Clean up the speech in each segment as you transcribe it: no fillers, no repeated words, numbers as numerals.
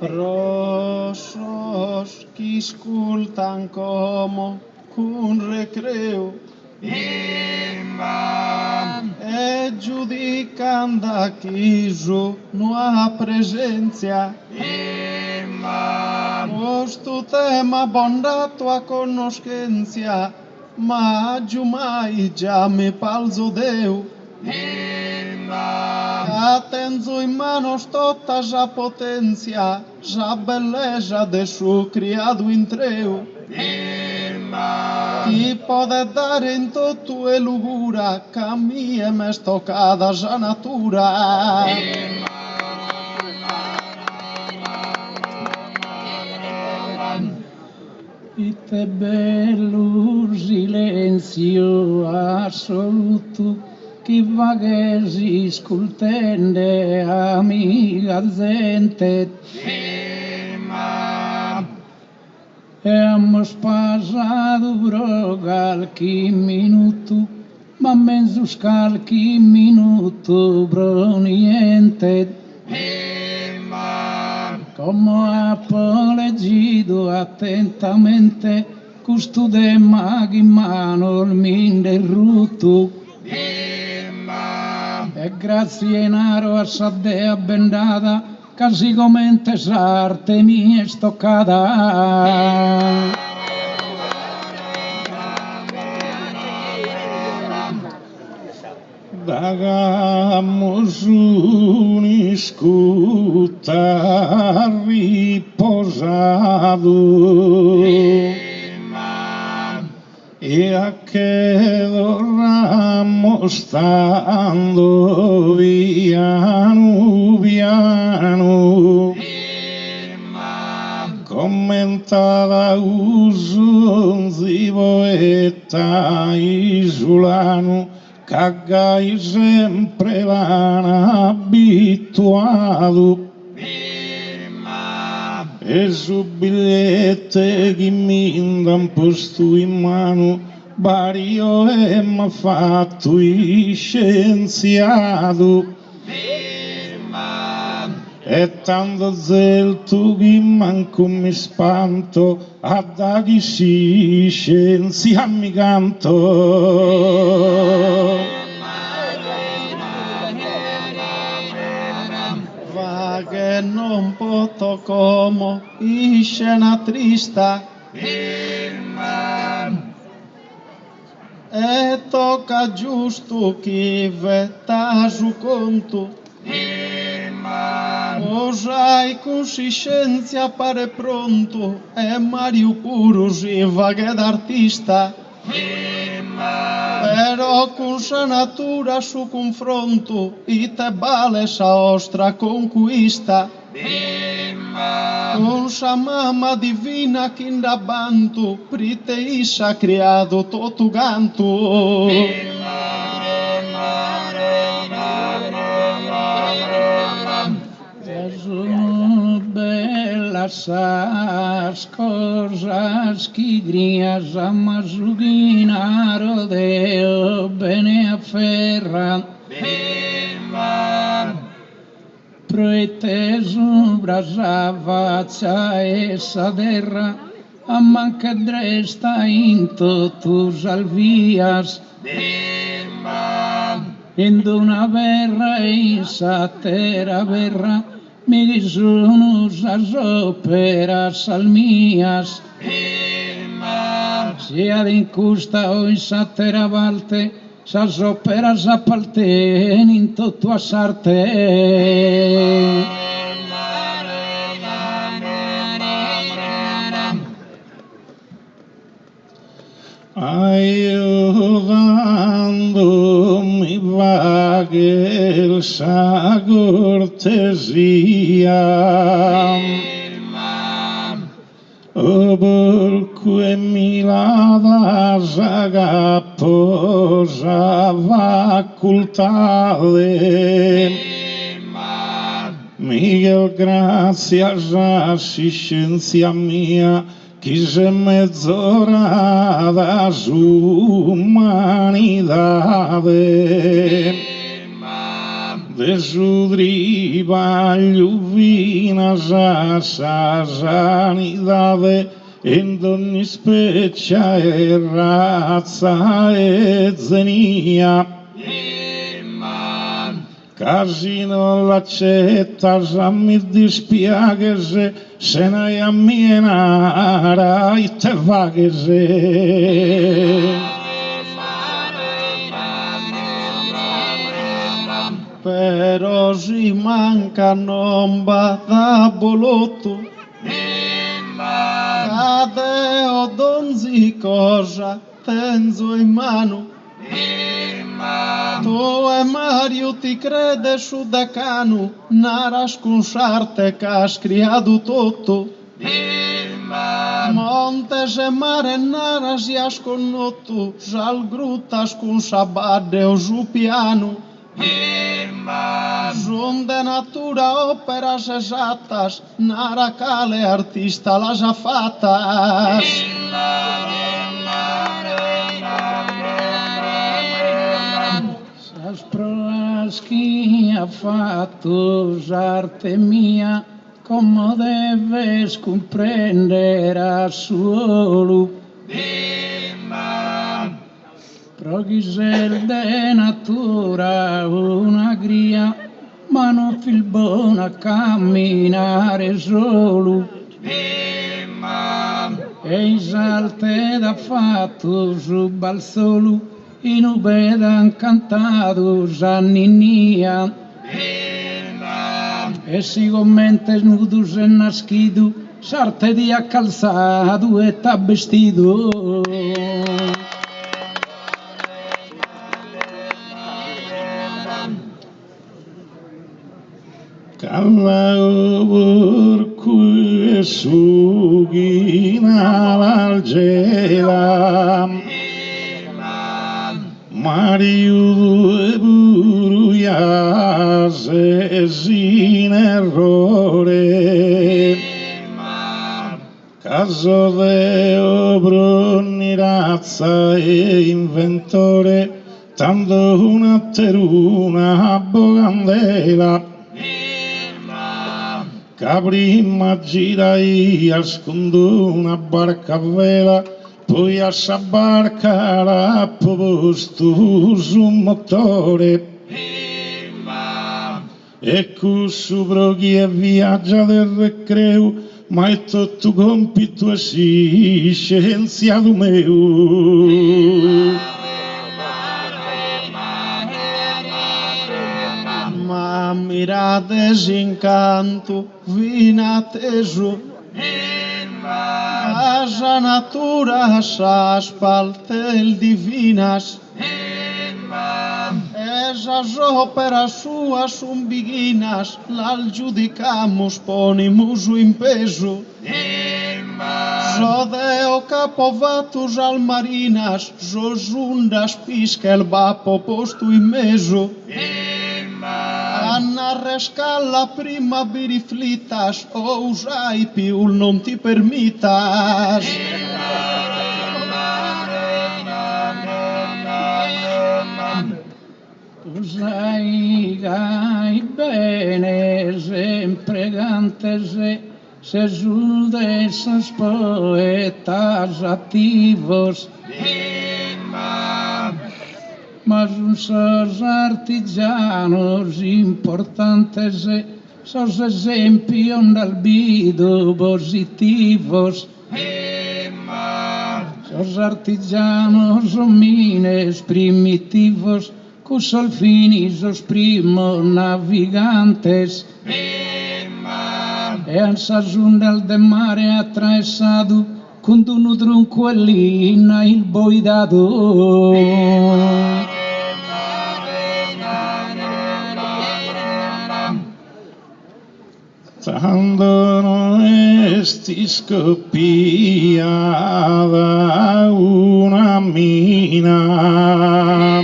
Rosos que escutam como com recreo e giudicando aqui no há presença questo tema bondato a conoscenza ma giumai già mi palzo Deu Atenzo in mano toda já potência, já beleza de seu criado em treu. Que pode dar em todo e lugura, caminha me estocada já natura. E te bello silenzio assoluto, che vaghesi scultende amiga gente hemos passado qualche minuto ma menzus qualche minuto bro niente como apologido attentamente custude mag in mano il minde ruto e grazie naro a saddea bendata, casi comente sarte mi stoccata. Dagamos uniscuta riposado e a que dorramos stando piano piano commentava un poeta isolano cagai sempre l'abituato e su bigliette che mi dan posto in mano vario e m'ha fatto il scienziato e tanto zelto che manco mi spanto a da chi si scienzia mi canto che non poto como i scena trista e tocca giusto chi vetta su conto osai conscienza pare pronto e Mario puro si vaghe d'artista però con sa natura su confronto i te vale sa ostra conquista con sa mamma divina che da banto prite isa criado toto ganto las cosas que grias amazuguina rodeo bene afferra proeteso brasava essa terra a manca dresta in totus alvias in una verra in sa terra verra mi sono sas operas almias sia d'incusta o in sa terra valte sas operas apalten in tutto a sarte aiutando mi vaghe sa cortesia o perché mi la saga posava occultare Miguel gracias a scienza mia che c'è mezz'ora da umanità desudriba lluvinas a sa sanidade in ogni specie e razza e zenia. Casi non l'accettas mi dispiace se ne ammienara e te vaghese. Però si manca non bada bolotto, cade o donzi cosa tenzo in mano. Tu e Mario ti crede su da canu, naras con sarte che has criado tutto. Montes e mare naras e has connotto, sal grutas con sabade o su piano. Son de natura óperas exactas, nara cale artista las afatas. Las pruebas que ha fatto arte mia, como debes comprender a solo. Progisel de natura una gria, ma non fil buona camminare solo. E in salte da fatto su balsolo, in ubedan cantato Gianninia. E sicuramente nudus e nascido, sarte di accalzado e t'ha vestito. Calla orcue sughina l'algela, Mario e buruiase sin errore, caso deo bronni razza e inventore, tanto una teruna bogandela. Prima girai ascondo una barca a vela, poi a sa barca era posto su un motore. E su broghi e viaggia del recreo, ma è tutto compito e sì, scienziato meu. Ma mirades incanto, vina teso, casa natura s'aspaltel divinas, esas óperas suas son biguinas, l'al giudicamos ponimus in peso. Zodeo capovatus al marinas, zosundas pisca el vapo posto in meso. Anna rescalla prima biriflitas, o usai piul non ti permitas. Usai gai bene, sempre gantese, se de esos poetas activos. Mas sos artigianos importantes, sos esempio dal bido positivos. Sos artigianos homines primitivos, cus finis os primos navigantes. E an sazundal de mare attraversado, con un drunquellina il boidado. Tanto non esti scoppiata una mina,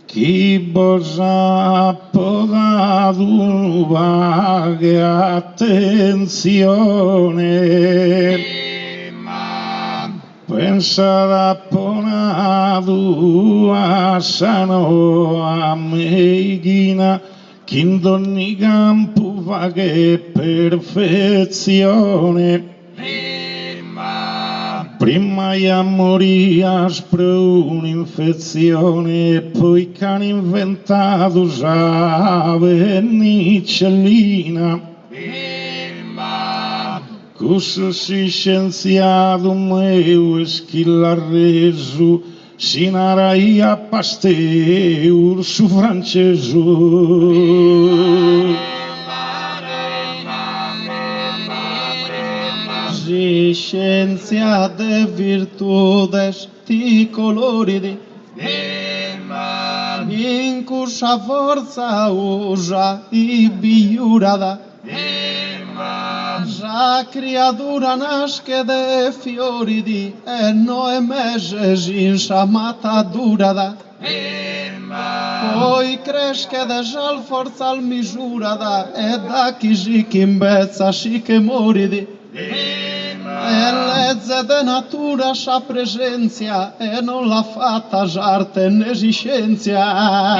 chi bosa podato vague attenzione, Pensada ponadu a sano a meigina, che in ogni campo va che perfezione. Prima ia morire per un'infezione, poi che hanno inventato la penicillina. Questo scienziato meu che l'ha reso, si naraia Pasteur su francese. Si scienza de virtudes ti coloridi, in cusa forza usa i biurada. La criatura nasce de fioridi e 9 mesi in sa matadurada. Poi cresce de sal forza al misurada e da chi si che imbezza si che moridi. E legge de natura sa presenza e non l'ha fatta arte né si scienza.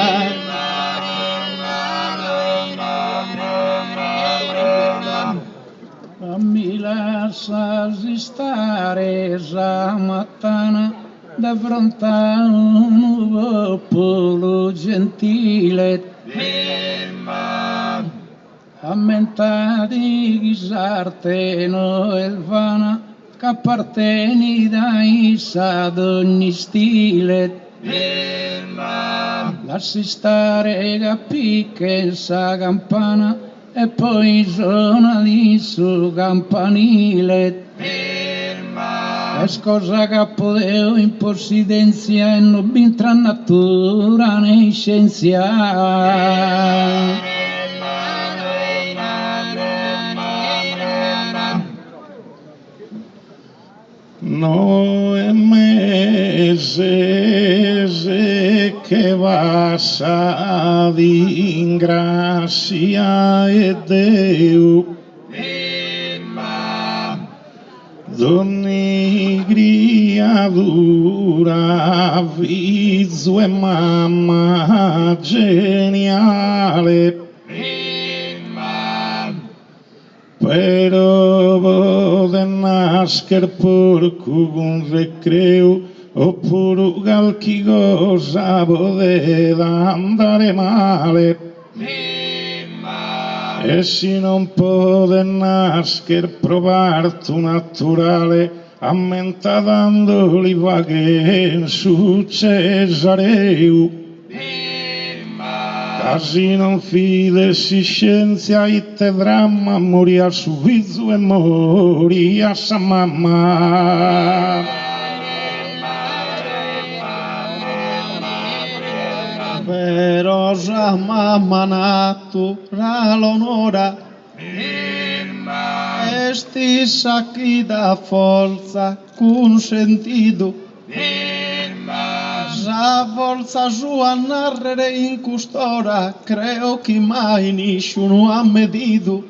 Mi lascia stare stamattina da fronte a un popolo gentile, ammenta di ghisarte no elvana che appartieni da issa ad ogni stile. Lasci stare capì che sa campana e poi suona lì su campanile. È cosa che potevo in possidenzia e non bintra natura né scienza. No è mese che passa di ingrazia e Deo. D'ogni creatura viso e mamma geniale. Però può nascere porco con recreo, oppure qualche cosa poteva andare male. E se non può nascere per parto naturale, ammentando li va che succesareu. Casi non fidessi scienza e te dramma, moria su viso e moria sa mamma. Però sa mamma natura l'onora, e stessa chi dà forza con sentido. La forza sua narrere in custora, creo che mai nessuno ha medito.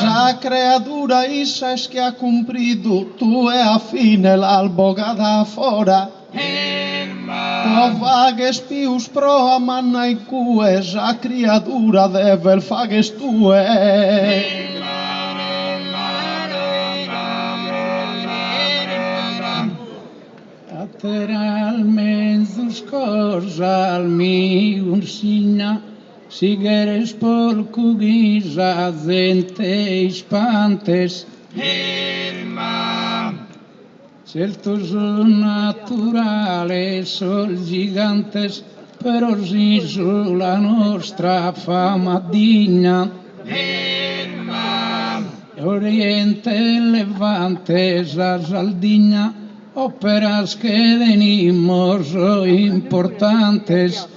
La creatura issa es che ha cumprido, tu e a fine l'albo da fora. O vagues pius pro a manna in cue, la creatura deve fagues tue. Lateralmente scorsa al mio signa, si geres porco ghisa gente spantes. Certo son naturale, sol gigantes, però si sulla nostra fama digna. Oriente levante, la saldigna, óperas que venimos importantes.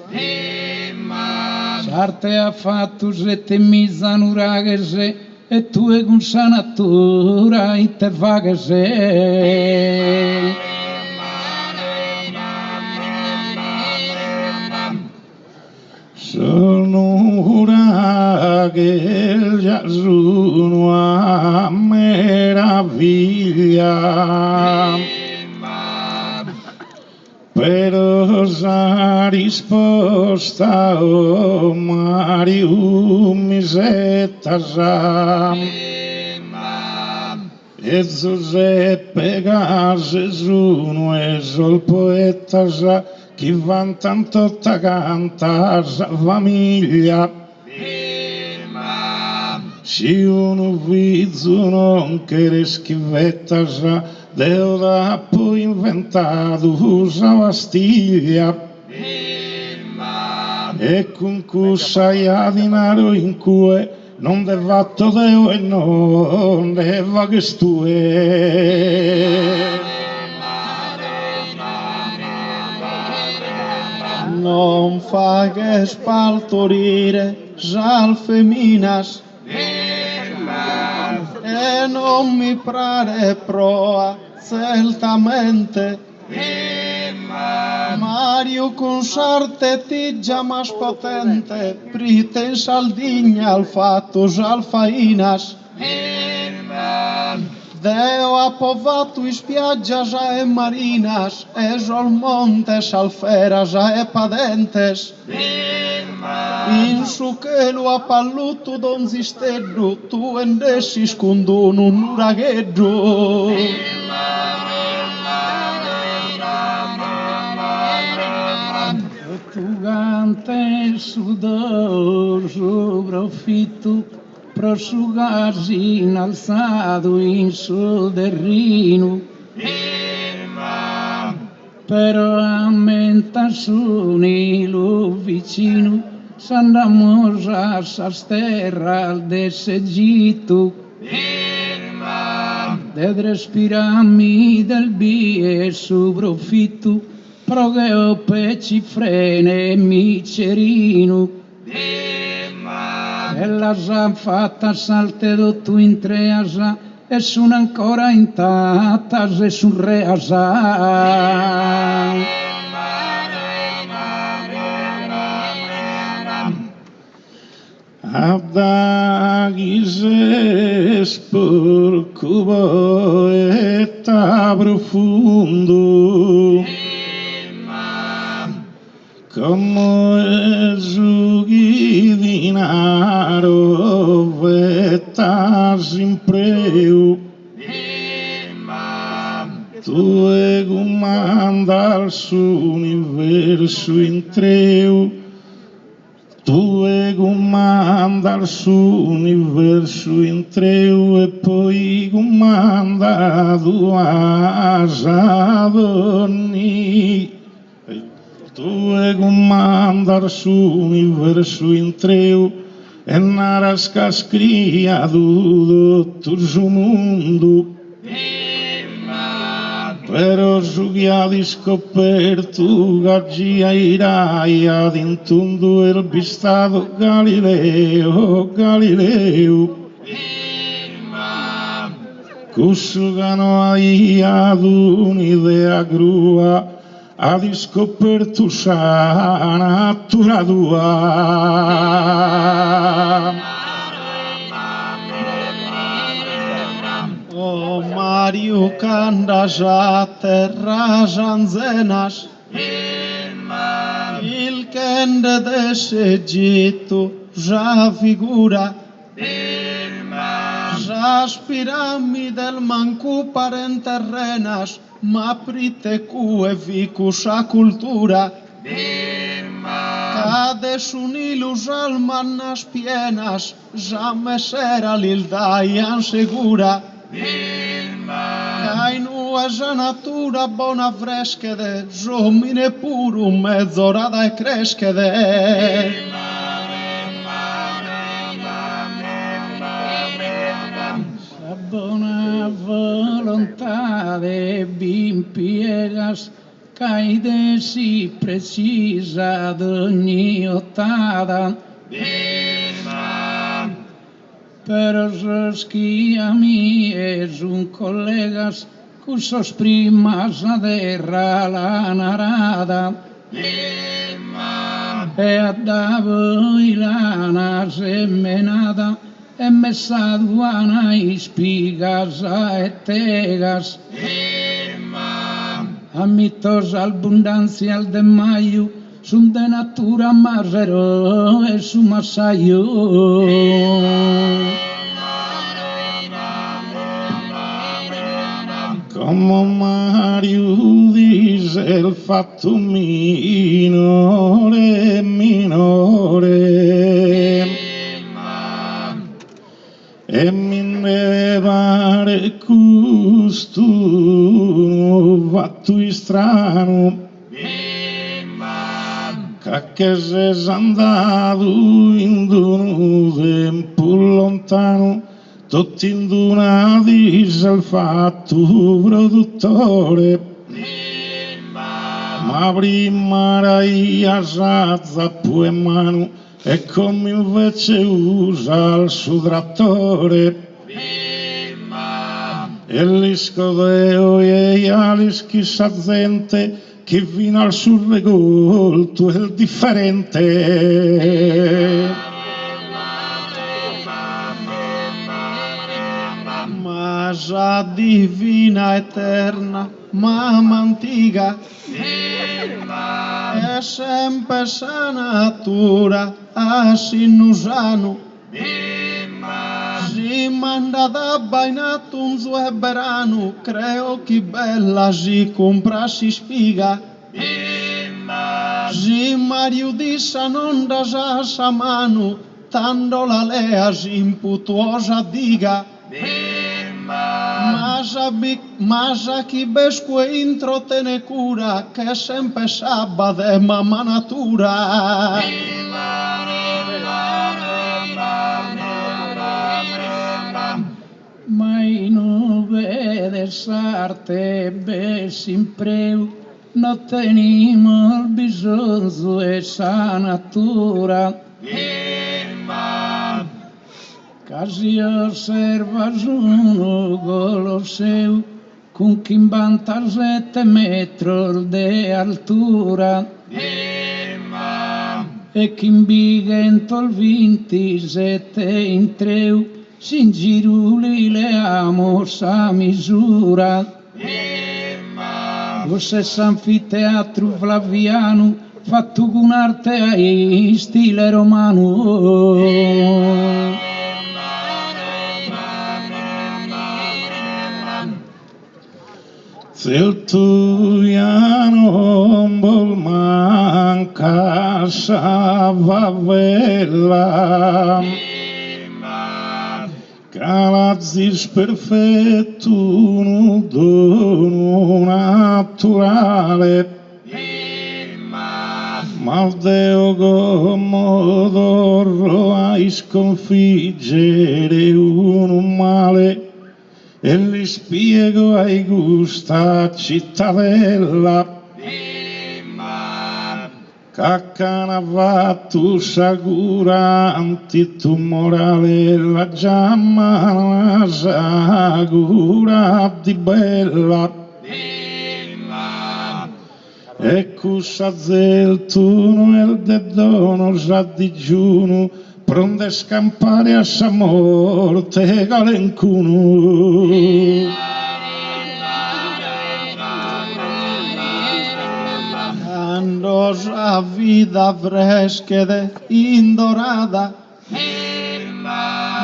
Sarte ha fatto sette misa nuragese e tu e con sa natura e te vagese. Sono che sono a meraviglia. Però la risposta, oh Mario, mi setta già. E Giuseppe Gesù è il poeta già, chi va tanto ta canta la famiglia. Se uno vizio non che schivetta già, Deo da poi inventato la vastiglia. E con cui sai a dinaro in cui non devatto Deo e non deva che stue. Non fa che spaltorire già feminas e non mi pare proa certamente. Mario con sarte tiggia mas potente, prite in Sardegna al fatto già al fainas. Deo ha povato in spiaggia già e marinas, e sol montes alfera già e padentes. In su che lo ha palluto don zisteddu, tu endessi scundun un uragheddu. Tu cante sudor su profitto, prosciugarsi innalzato in sul terreno. Però aumenta su lo vicino, s'andamos a sa terra al desegito. Del respirami del bie su profitto, però che ho peci frene micerino. E la sa fatta salte tu in tre asa, e sono ancora intatta e sul re asa. Adaghi sporco poeta profondo, come giughi dinaro vetta sempre. Tu e comanda il suo universo in tre. Tu e comanda il suo universo in tre e poi comanda tua sadoni. Tu e comanda il suo universo in tre e narasca scria tutto il suo mondo. Però giugia di scoperto gaggia iraia d'intondo il bistato Galileo, Galileo. Cusugano ad un'idea grua ha di scoperto sa natura tua. O Mario canda già terra zanzenas, il kende desegito già figura, già spirami del mancu parenterrenas, ma prite cu e vicus a cultura. Cade sunilus almanas pienas, già mesera l'ildaian segura. Cai nua già natura bona freschede, zomine puru mezz'ora da crescede. La buona volontà de bin piegas, caide si precisa d'ogni ottava. Pero los que a mí es un colegas cursos primas de la narada. e a da voi lana semenada e messa aduana e spigas e tegas. Amitos abundancia al de maio, sunt de natura masero e su massaio. Como Mario dice il fatto minore, e mi deve pare custo fatto strano, che sei andato in un tempo lontano, tutti indunati il fatto produttore, ma prima erai a razza poi mano e come invece usa il suo trattore. E l'iscodeo e l'ischi gente che fino al suo regolto è il differente. Ma già divina eterna, mamma antica, è sempre sa natura, a sinusano. Si manda da bainato un suo berano, creo che bella si compra si spiga. Si Mario dissa non da sa mano, tanto la lea si imputuosa diga. Masa chi besque intro te ne cura, che sempre sabba de mamma natura. Mai non vede sarte besimpreu, non tenimo il bisogno e sa natura. Casi osservas uno golo seu, con 57 metri di altura. E chi imbiga entro il 27 in treu, sin giruli le amo sa misura. Lo stesso anfiteatro flaviano, fatto con arte in stile romano. Se il tuiano vol manca sa favela, calazis perfetto un dono naturale, ma il Deo Commodoro a sconfiggere un male. E li spiego ai gusta cittadella, caccanavato sagura antitumorale, la giamma sagura di bella. Ecco sazel tuno el dedono sa digiuno, pronto a scampare a sa morte galencuno. Quando sa vida fresca indorada,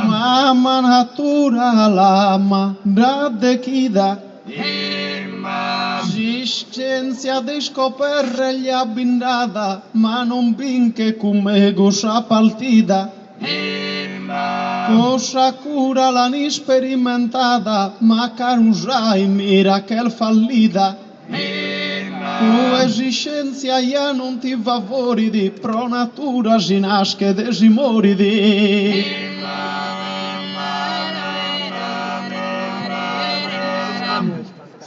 mamma natura l'ama da dequida. Existência de scoperre gli abbindata, ma non vinche come gosa partita. Cosa cura l'ani sperimentata, ma carusai miracle fallita. Tu esistenza ja non ti favoridi, pro natura si nasce de si moridi.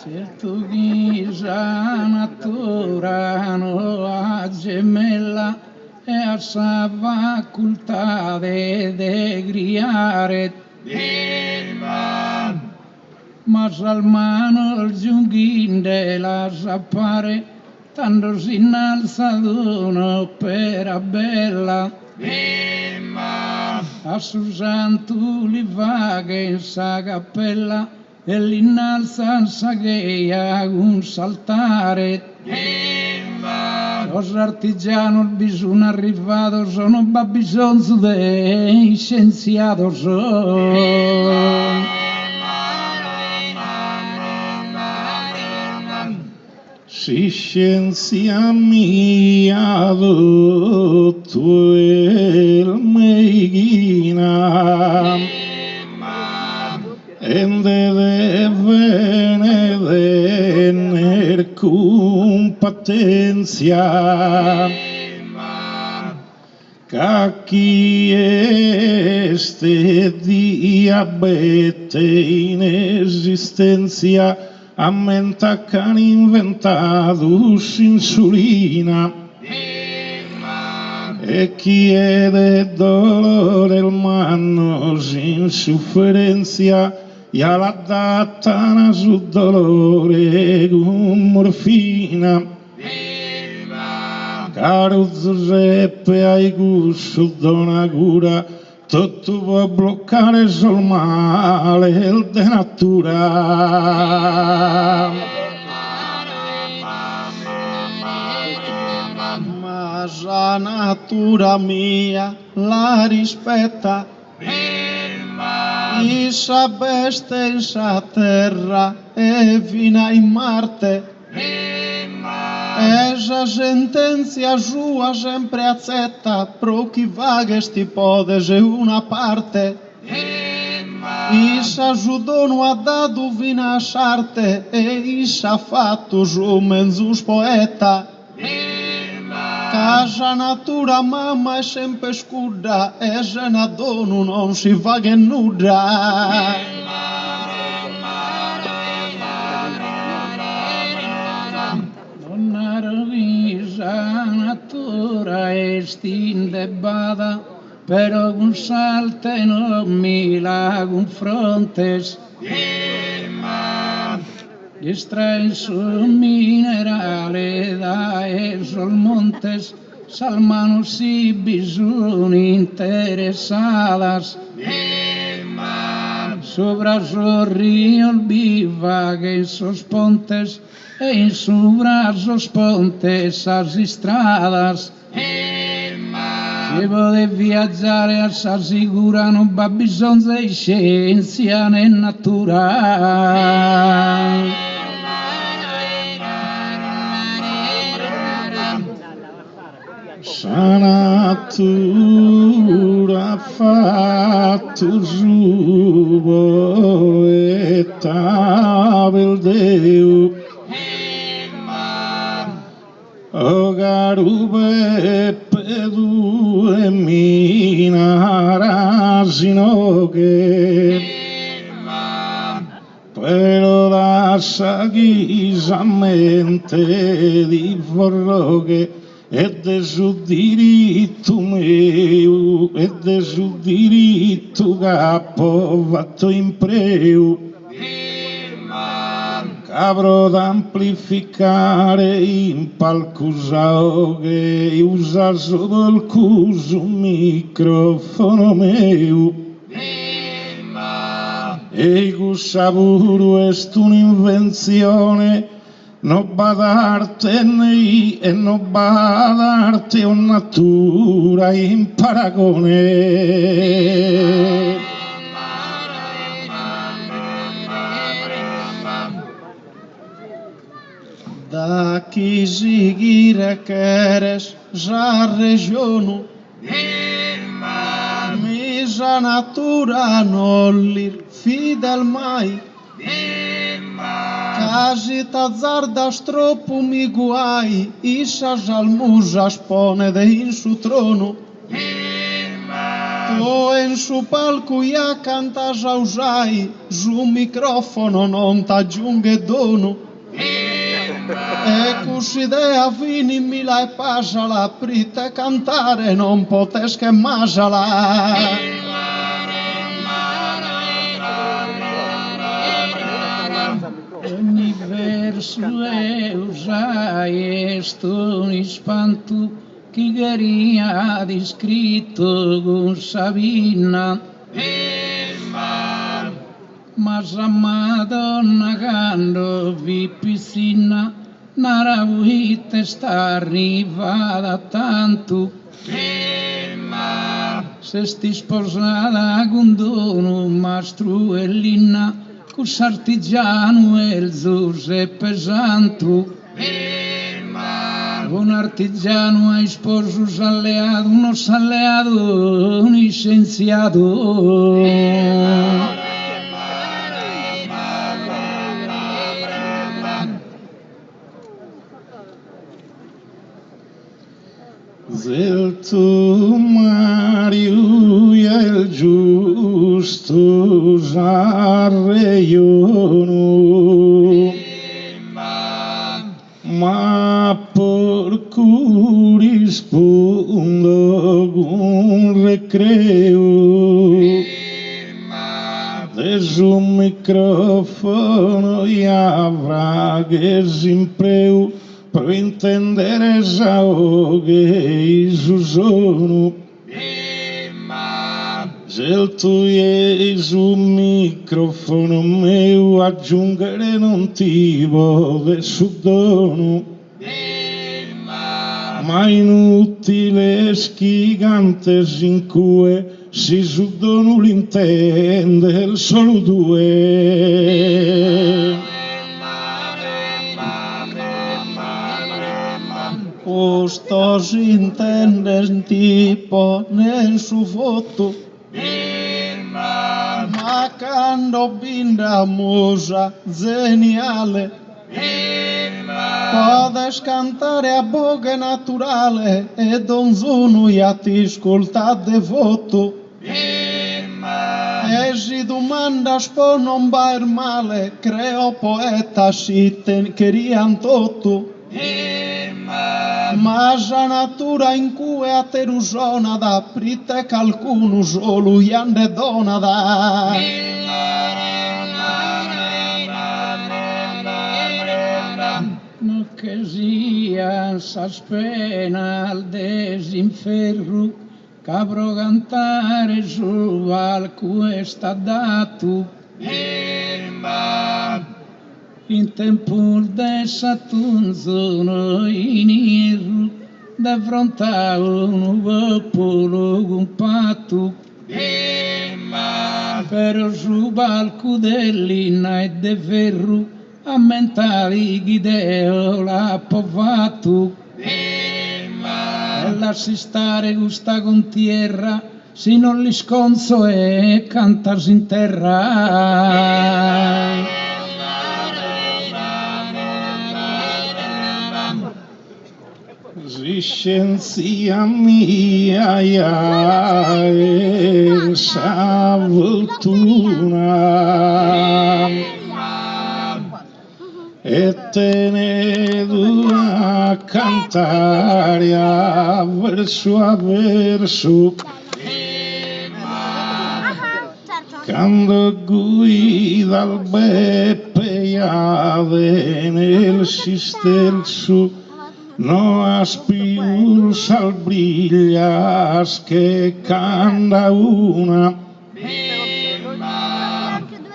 Certo ghisa natura no a gemella e a sa facoltà de griare. Ma salmano il giunghin de la sapare tanto si innalza d'uno per bella, a su santo li fa che in sa cappella e l'innalza sa che ha un saltare. Los artigianos bisogno arrivato sono babbisonzo dei scienziatos. Si scienza mia tu el meghina ende devene tener competencia que aquí este diabetes inexistencia aumenta que han inventado insulina e quiere dolor hermano sin suferencia y a la datan a su dolore con morfina caro Giuseppe hai gusto dona cura tutto può bloccare sul male il de natura. Ma la natura mia la rispetta, isa beste in sa terra e vina in Marte. Esa sentenza sua sempre accetta, pro chi vagesti ipotesi una parte. Isa giudono ha dato vina a sarte e isa ha fatto su menzus poeta. Casa natura mamma è sempre scuda e se ne dono non si fa che nuda. La natura estinde bada, però con salte non mi la confrontes. Distraen su minerale da esos montes, salmanos si bisogni interessadas. Sobre esos ríos viva que esos pontes, e in sobre esos pontes as estradas. Se può viaggiare a sa sicura non va bisogno di scienza né natura. Sa natura ha fatto suo e tabel Deo. O caro Peppe due minarasino che però la sa mente di forroghe e de su diritto mio e de su diritto capo fatto in preu cabro d'amplificare in palcusao che usa solo il cuso microfono mio e cusa pure è un'invenzione non badarte nei e non badarte o natura in paragone. Da chi seguire queres ja regiono, misa natura non lir fidel mai. Casi t'azzardas troppo mi guai, isa jalmusa spone de in su trono. Tu in su palco ja cantas ausai, su microfono non t'aggiunge dono. E cusidea vini mila e pasala, prite cantare non potes che masala. sue usai esto un espanto che garia descritto con Sabina. Ma sa Madonna quando vi piscina nara vuite sta arrivata tanto. Se sti sposata con dono Mastruellina con s'artigiano e il Giuseppe Santo. Un artigiano hai sposo s'alleato, uno s'alleato, un scienziato. Del tuo Mario il giusto s'arreiono, ma porco rispondo un recreo, des un microfono e avrà che s'impreu per intendere ciò che sono. Se il tuo è un microfono mio aggiungere non ti vuole subdono, ma inutile schigantes in cui si subdono l'intende il solo due. Custos intenden tipo nel suo voto, ma quando binda musa geniale, podes cantare a boga naturale e donzuno e a ti ascolta devoto. E si domandas po non bar male, creo poeta si te querian toto. Mas a natura in cui a terusona da prite calcuno solo iande dona da. No che sia s'aspena al desinferro, cabro cantare su al cui sta dato. In tempo de Saturno in de fronte a un popolo compato, per su balco dell'inna e de ferro a mentali gideo l'ha povato. E lasci stare gusta con tierra, se non li sconzo e cantas in terra. Scienza mia esa fortuna e te ne a cantare a verso quando guida il beppe nel sistelso. No aspirus al brillas che canta una,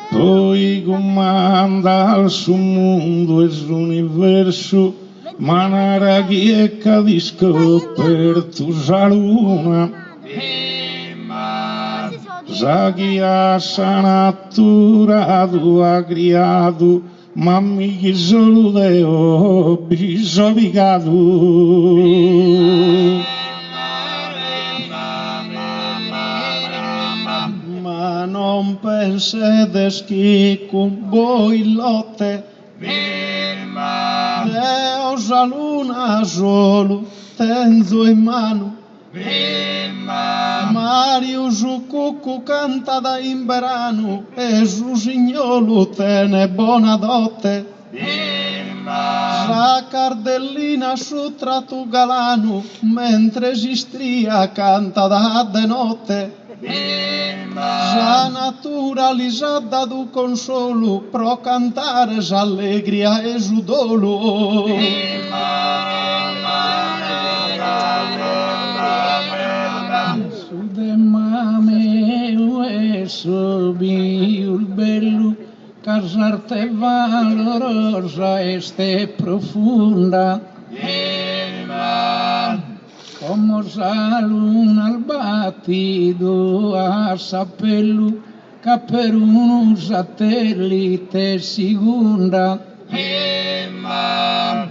poi comanda al suo mondo e l'universo, ma nara ghieca di scoperto sa luna. Zaghia sa natura tua criato, ma mi solo deo bisognato. Ma non pensedes che con voi lotte Deus a luna solo tenzo in mano. Mario su cucco canta da imberano e su signolo tene buona dote. Sa cardellina su tratto galano mentre si stria canta da de notte. Já naturalizada do consolo, pro cantare já alegria e judolo. Su de mame e subiul bello, casarte valorosa este profunda. Como la luna al batido a sapello, che per un satellite segunda.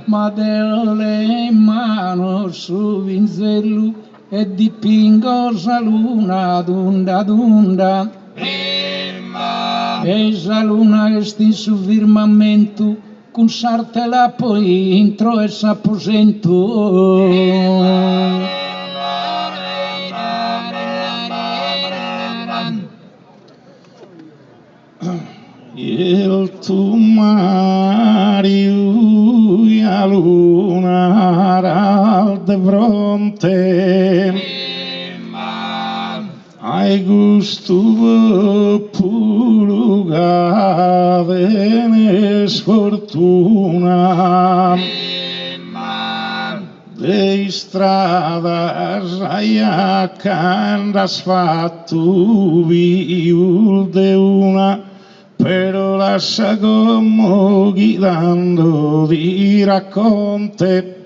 Ma deole in mano su vinzello e dipingo la luna dunda dunda. E la luna est in su firmamento, con sartela poi intro e s'aposento. Il tu Mario e a luna al de fronte ai gusto purugade ne sfortuna de estradas ai candas fatto viul de una però lascia come guidando di racconte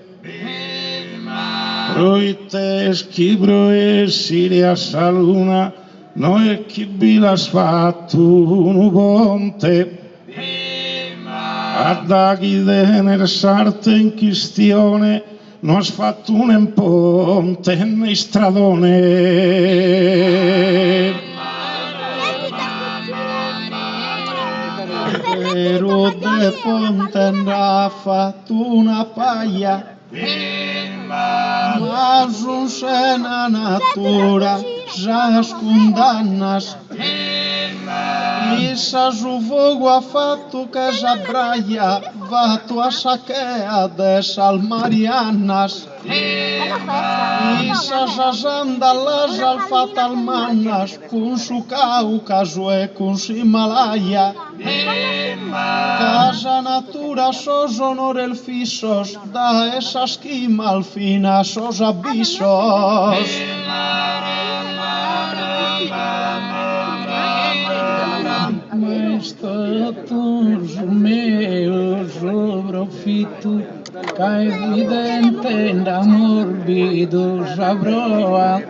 proite schibro e siria saluna noi chi bi l'ha fatto un ponte ad agide nel sarte in questione non ha fatto un ponte in stradone. Pero de ponte n'ha fatto una paia, ma scena natura já as condanas. E sa juvogo a fatto che já braia, vato a saquea des almarianas. E sa jajanda las al fatalmanas, con su Cáucaso e con su Himalaya. Casa natura sos honor el fisos, da esa esquima al fin a sos avisos. Mas todos meus sobrofito, ca evidente da morbido sabroa.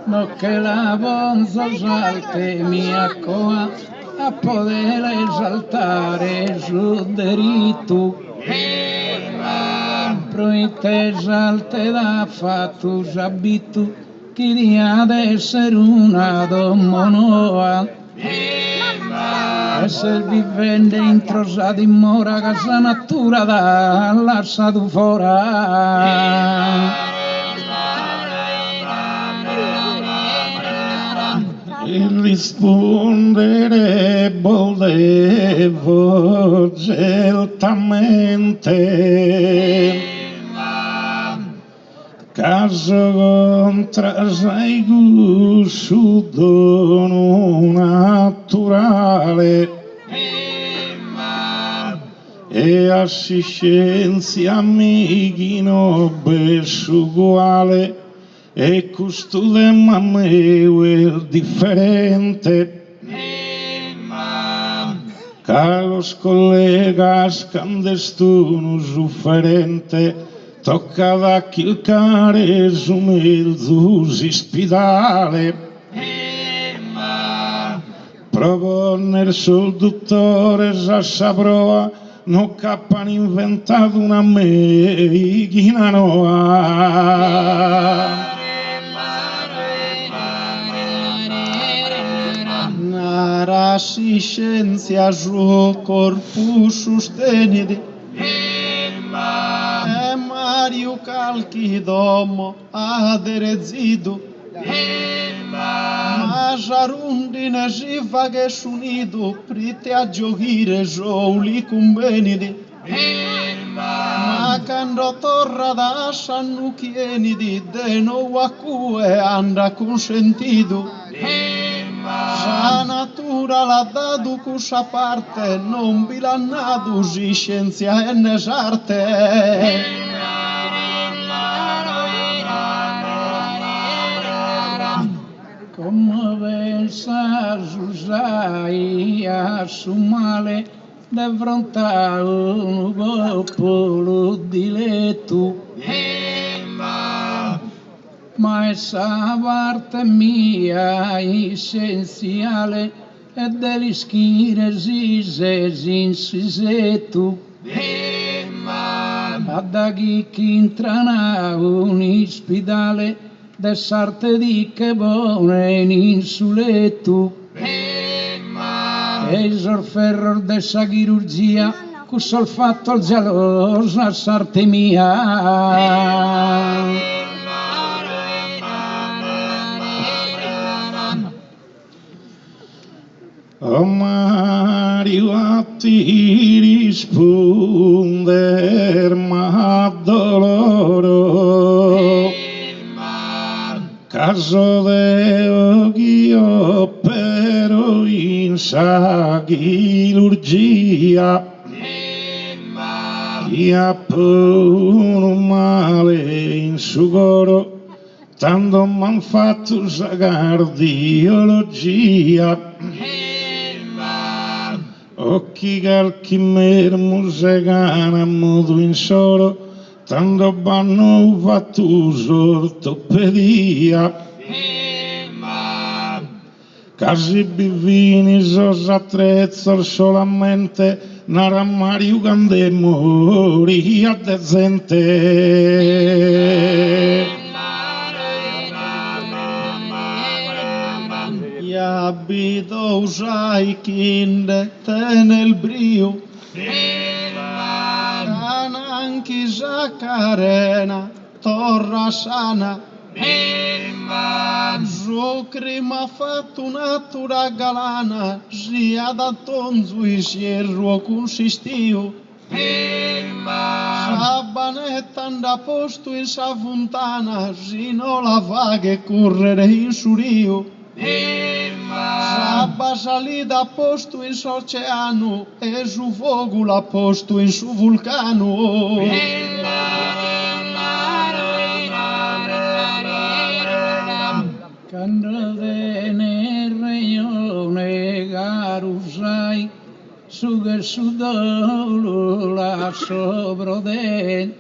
No che la bonza salte mia coa a poter esaltare su diritto. Proite salte da fatto s'abito chi dia d'essere una domonoa. Essere vivente introsata in mora casa natura da lasciato fora. E rispondere volevo certamente caso contrasai gusto dono naturale e assistenza amichino uguale e custode mameu è differente ca los collegas candestunus ufferente tocca da chilcare sumilzus ispidale proponner sul dottore a sabroa no cappan inventato una meghina noa. Nara scienza giù corpus sostenidi e Mario calchi domo aderezido ma jarundine jivage sunido prite a giogire jouli cumbenidi ma quando torna da sanno chieni di nuovo a cui anda consentito. Sa natura l'ha dato questa parte, non bilannato si scienza e ne sarte. Come pensas usai a su male d'affrontare un popolo diletto? Ma essa parte mia essenziale è delle schire insisetto. A da chi intrana un ospedale de sarte di che buone in insuletto. E il sorferro dessa chirurgia cu sol fatto il gelosa sarte mia. O Mario a ti risponder ma doloro caso de io però in sa chirurgia ia un male in su coro tanto m'han fatto sa cardiologia. Occhi calchi mermo se gana modo in solo tanto vanno fatto ortopedia. Casi bivini sos attrezzo solamente narammario quando moria decente. Abito usai kinde te nel brio, anche Zacarena, torra sana, Zucri m'ha fatto un'attura galana, sia da tonzo e sierro consistiu. Sabanetta anda posto in sa fontana, sino la vaga correre in surio. Sabba salida posto in s'oceano e su fogo l'ha posto in su vulcano. Quando venne il reione garusai su che su dolo la sobroden.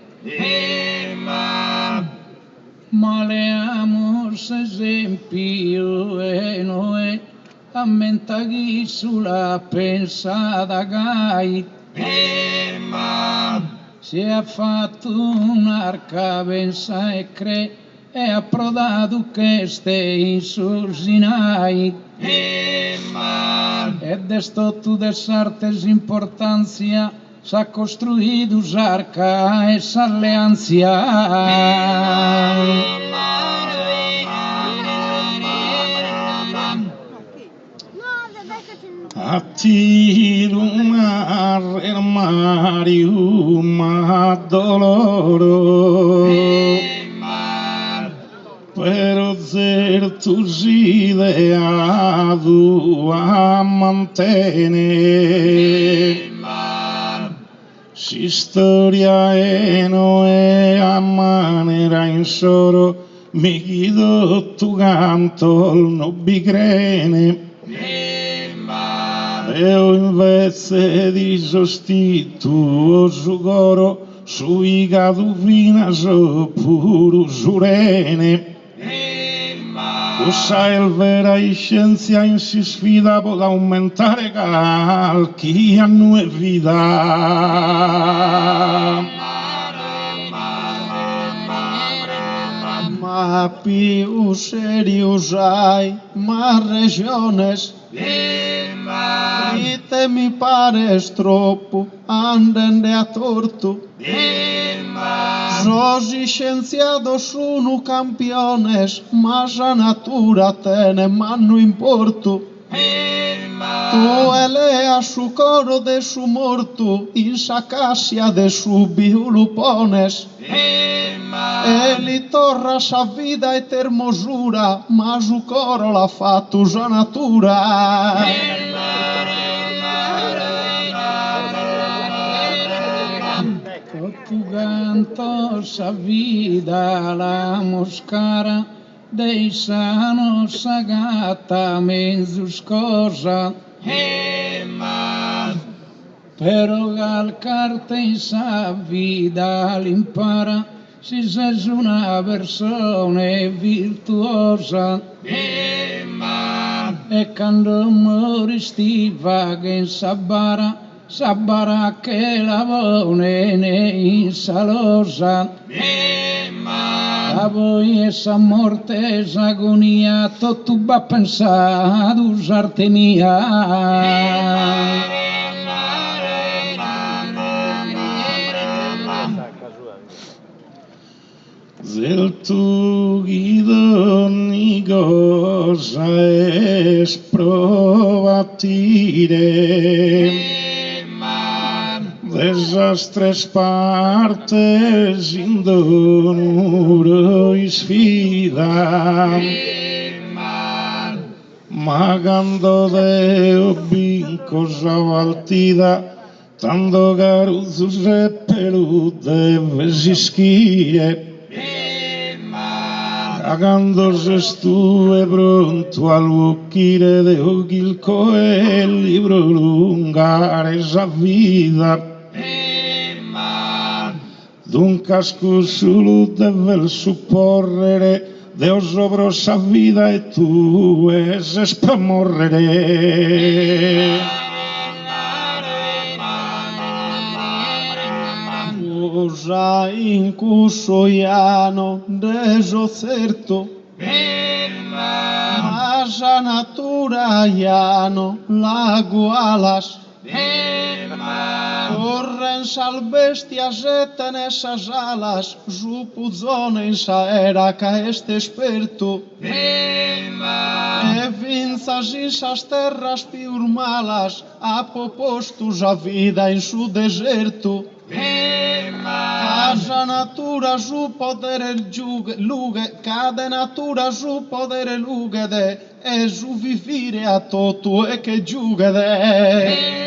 Maleamos esempio e noi ammentaghi sulla pensata gai. Si è fatto un'arca pensa e cre e approdato che ste in sul Sinai. E destotto de sartes importanzia s'ha costruito s'arca e s'alleanzia. A ti lunar armario ma doloro però certo si ideato a mantenere si storia e noe a manera in soro mi chiedo tu canto non vi crene. Io invece di sostituo su coro sui cadufina so puro surene. Usa il vera scienza in si sfida può aumentare calchi anno e vita. Ma più serios hai, ma regiones. Te mi pares troppo, andende a torto. Sosi scienziato sono campiones, ma sa natura te ne manno importo. Tu elea su coro de su morto, in sa cassia de su biulupones. Ele torra sa vida e termosura, ma su coro l'ha fatto sa natura. Tu canto sa vida la moscara, dei sano sa gatta menzus cosa. Però calcarte in sa vida l'impara, si sei una persona virtuosa. E quando moristi va che in sabara che la vone ne in salosa. A voi essa morte, essa agonia, tutto va pensato usarte mia. Del tu ogni cosa es probatire. Desas tres partes indonuro y sfida, magando de cosa valtida, tanto garuzos e pelude vesischie. Agándose estuve pronto al buquire de Ogilco el libro lungar esa vida. D'un casco solo deve supporrere Deus obrò sa vida e tu es per morrere. Cosa in cusso iano reso certo, ma sa natura iano la gualas. Corren sal bestias e esas alas, su puzzone in sa era ca este esperto. E vinzas in sas terras piur malas, a popostus a vida in su deserto. Casa natura su podere luge, cade natura su podere lugede, e su vivire a toto e che giugede.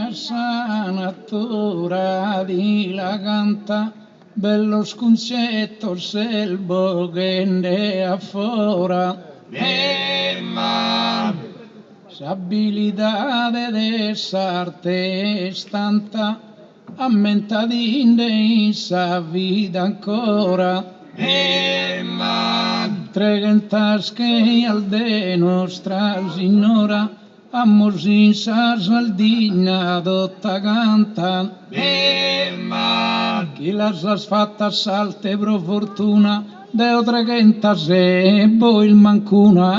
Esa natura di la canta, bellos concettos el bogende afora. S'abilidade de s'arte es tanta, ammentadinde in sa vida ancora. Tregentas che al de nostra signora, amos in sa saldina dotta canta. Chi las fatta salte pro fortuna, deo tregentas e poi il mancuna.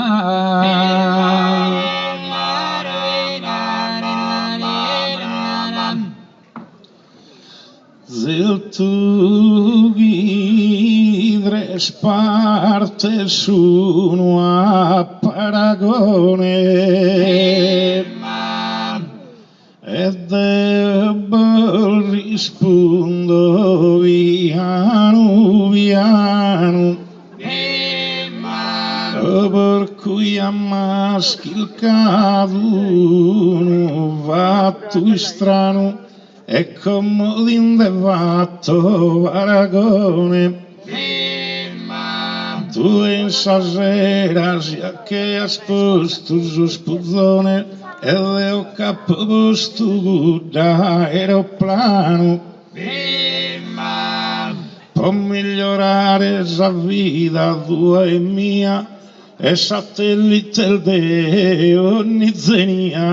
Del tu vidres partes uno a paragone e debbo rispondo piano piano per cui a maschi il caduno fatto strano e comodin de fatto paragone. Tu in saseras ya che has posto su spuzzone e ho capo posto da aeroplano. Può migliorare la vita tua e mia e satellite il de ogni zenia.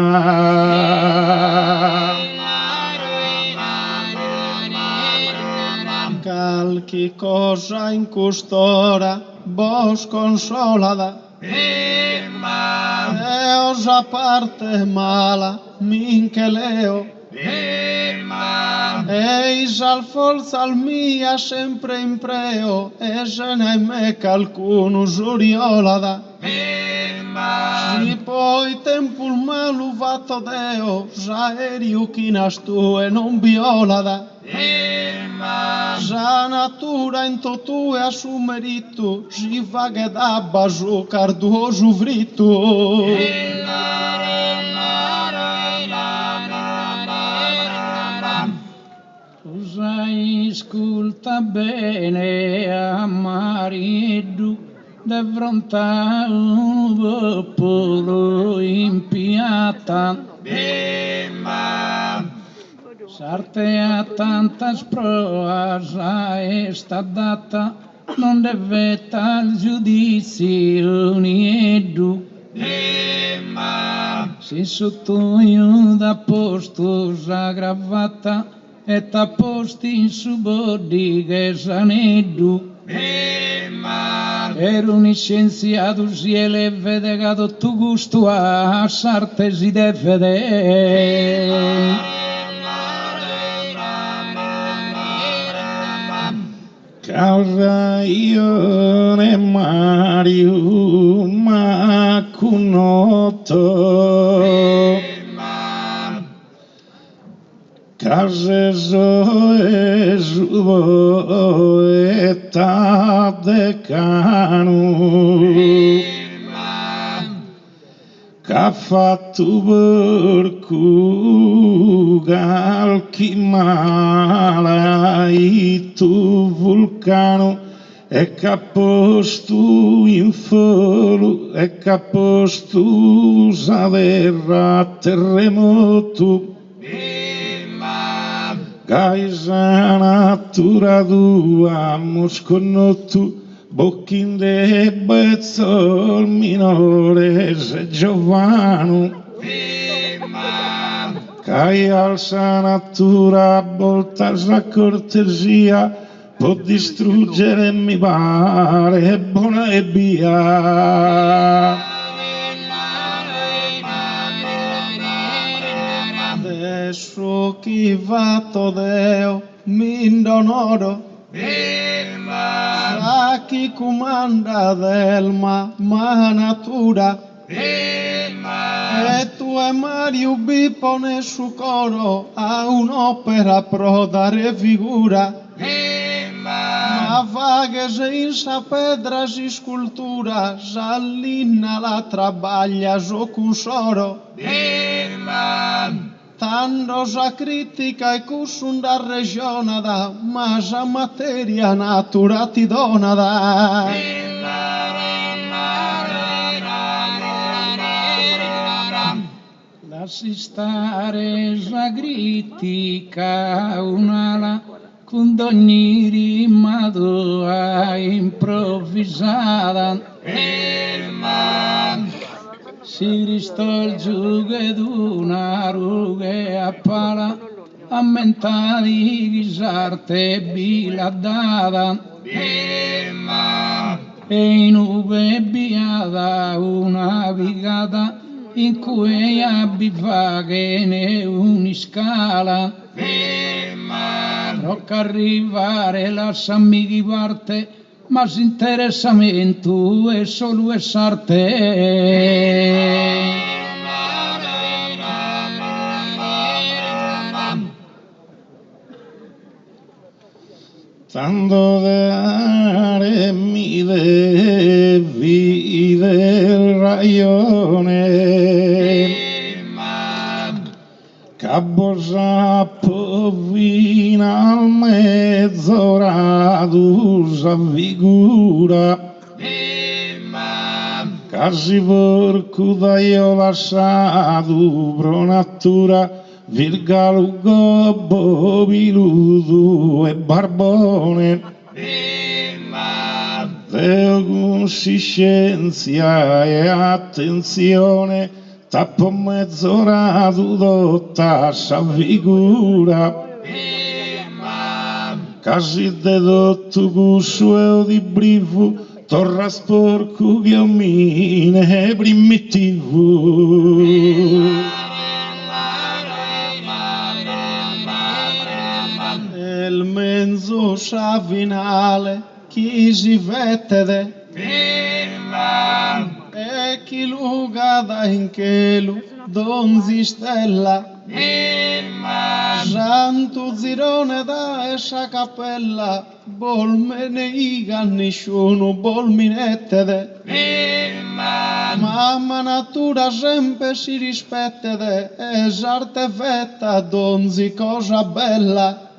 Calchi cosa in custora vos consolada, e osa parte mala minche leo, e Eis al forza al mia sempre in preo, e je ne me calcuno giuriolada. Si poi tempul malu vato deo, já eriu quinas tu e non violada. Já natura in totu e a su merito, si vague da baju carduoso vrito. Ascolta bene a marido, de fronte a un popolo impiata. Sarte a tantas proas a esta data, non deve tal giudizio niedu. Si sottoio da posto già gravata, e ta posti in su bodighe sanedu. Per un scienziato si eleve gado tu gusto a sarte si deve vedere. Causa io ne Mario ma cunoto Case zoe zubo eta decanu Cafatu berkugal kimala itu vulcano e capostu in folo e capostu zaverra terremoto Gaisa natura dua mosconotu Bockin de bezzol minore se Giovano Cai alza natura voltas la cortesia può distruggere mi pare buona e via Adesso chi va todeo mindonoro Sa chi comanda delma ma natura e tu e Mario Bipone su coro a un'opera pro dare figura ma vaghe se in sa pedra si scultura s'allina la trabaglia so cusoro Tanto sa critica e cussun da regione da, ma sa materia natura ti dona da. Lasci stare sa critica un'ala con ogni rimado a improvvisata. Si ristolge d'una rughe a pala a mentali risarte biladata e in ube biada una vigata in cui abbiva che ne uniscala tocca arrivare la samighi parte ma interessamento è solo essarte. Tanto dare mi devi del raione Cabbosa povina al mezz'ora d'usa figura Casi porco da io lasciato pro natura Virgalo gobbo viludo e barbone Deo conscienza e attenzione Tappo mezz'ora dotta sa figura Casi dedotto cusso di brivo Torra sporco che mine primitivo menzo sciavinale, chi si vede e chi lugada in chelu, donzi stella, Santo zirone da escia cappella, bol me ne iga nessuno, bol minette mamma natura sempre si rispetta esarte fetta, donzi cosa bella.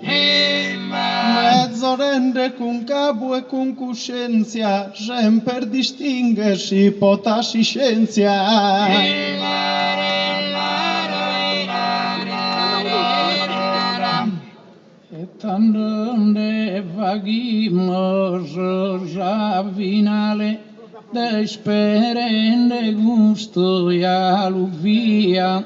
Mezzo rende con capo e con coscienza, sempre distingue si potassi scienza. Donde vaghimos a finale de sperende gusto e alluvia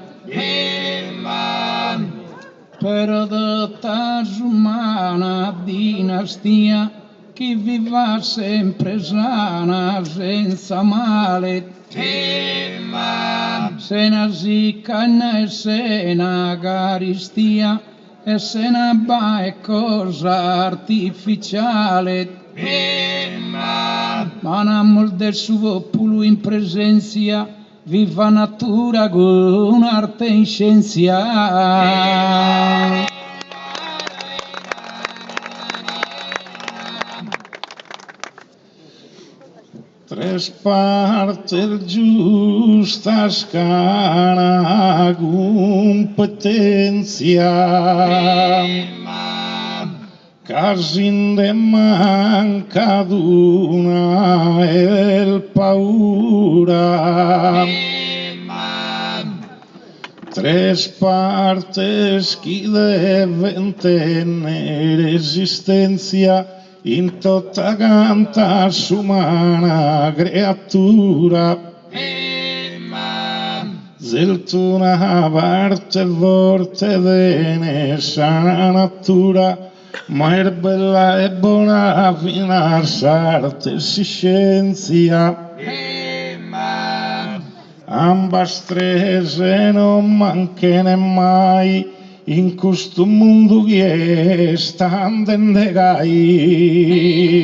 per dotta umana dinastia che viva sempre sana senza male se na zicca e se na caristia e se ne va è cosa artificiale ma non del suo popolo in presenza viva natura con arte in scienza. Tres partes justas cara competencia quasi de manca d'una el paura tres partes que deben tener existencia in tutta canta umana creatura zeltuna parte forte della natura ma è bella e buona finanza arte e scienza ambas tres non manchene mai in questo mondo che sta andando gai